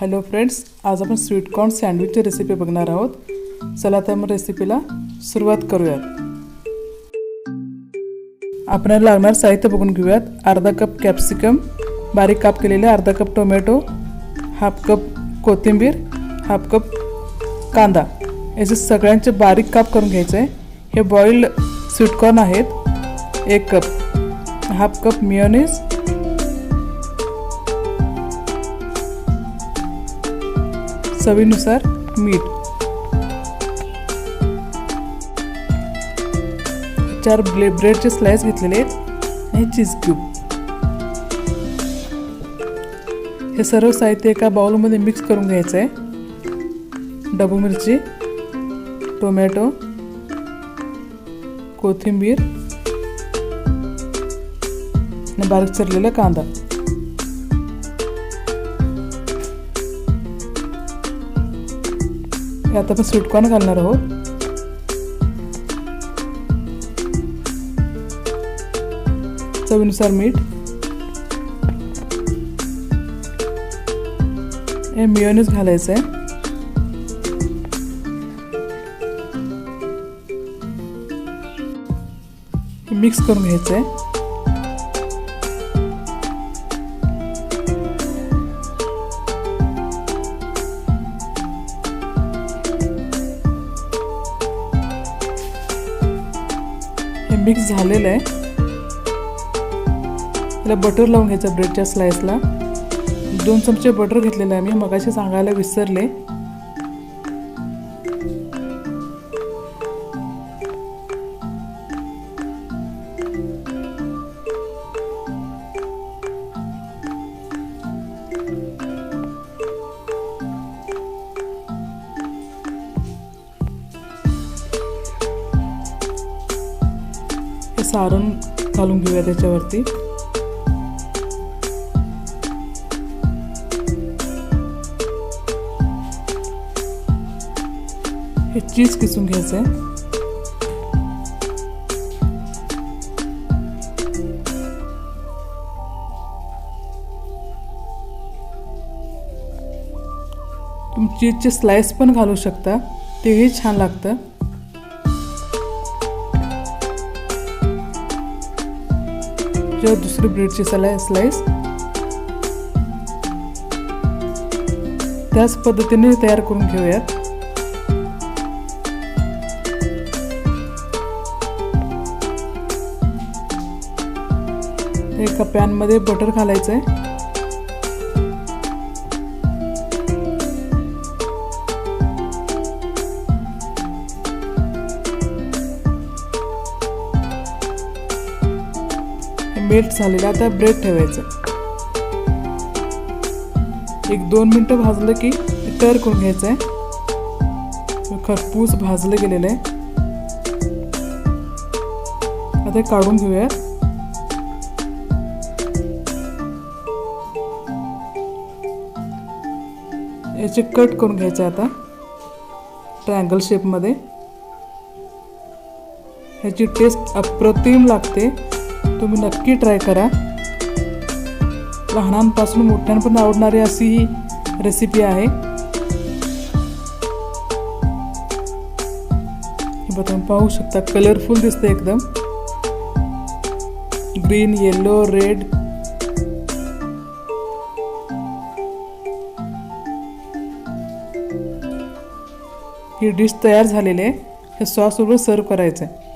Hello friends, आज आपण sweet corn सँडविचची recipe बघणार आहोत. चला तर मग रेसिपीला सुरुवात करूयात. आपल्याला लागणार साहित्य बघून घेऊयात. अर्धा कप कॅप्सिकम बारीक काप केलेले, अर्धा कप टोमॅटो, हाफ कप कोथिंबीर, हाफ कप कांदा. याचे सगळ्यांचे बारीक काप करून घ्यायचे आहे. हे बॉइल्ड स्वीट कॉर्न आहेत. 1 कप, हाफ कप मेयोनीज, चवीनुसार मीठ, 4 ब्रेडचे स्लाइस घेतलेले आहेत आणि चीज क्यूब. हे सर्व साहित्य एका बाउलमध्ये मिक्स करून घ्यायचं आहे. ढबू मिरची, टोमॅटो, कोथिंबीर आणि बारीक चिरलेला कांदा. यात आपण स्वीट कॉर्न घालणार आहोत. चवीनुसार मीठ, हे मेयोनीज घालायचं आहे. मिक्स करून घ्यायचं आहे. मिक्स झालेलं आहे. त्याला बटर लावून घ्यायचं ब्रेडच्या स्लाइसला. 2 चमचे बटर घेतलेलं आहे मी, मगाशी सांगायला विसरले. सारण घालून घेऊया त्याच्यावरती. हे चीज किसून घ्यायचं आहे. तुम्ही चीजचे स्लाइस पण घालू शकता, तेही छान लागतं. दुसरी ब्रेडची स्लाइस त्याच पद्धतीने तयार करून घेऊयात. एका पॅन मध्ये बटर घालायचं आहे. मेल्ट झालेला आता ब्रेड ठेवायचं. 1-2 मिनिटं भाजलं की तयार करून घ्यायचं आहे. खरपूस भाजलं गेलेलं आहे. आता काढून घेऊया. याचे कट करून घ्यायचं आता ट्रायंगल शेपमध्ये. ह्याची टेस्ट अप्रतिम लागते. तुम्ही नक्की ट्राय करा. लहानांपासून मोठ्यांपर्यंत आवडणारी अशी ही रेसिपी आहे. हे बघा, पाहू शकता कलरफुल दिसते एकदम. Green, yellow, red. ही डिश तयार झालेली आहे. हे सॉस सोबत सर्व करायचं आहे.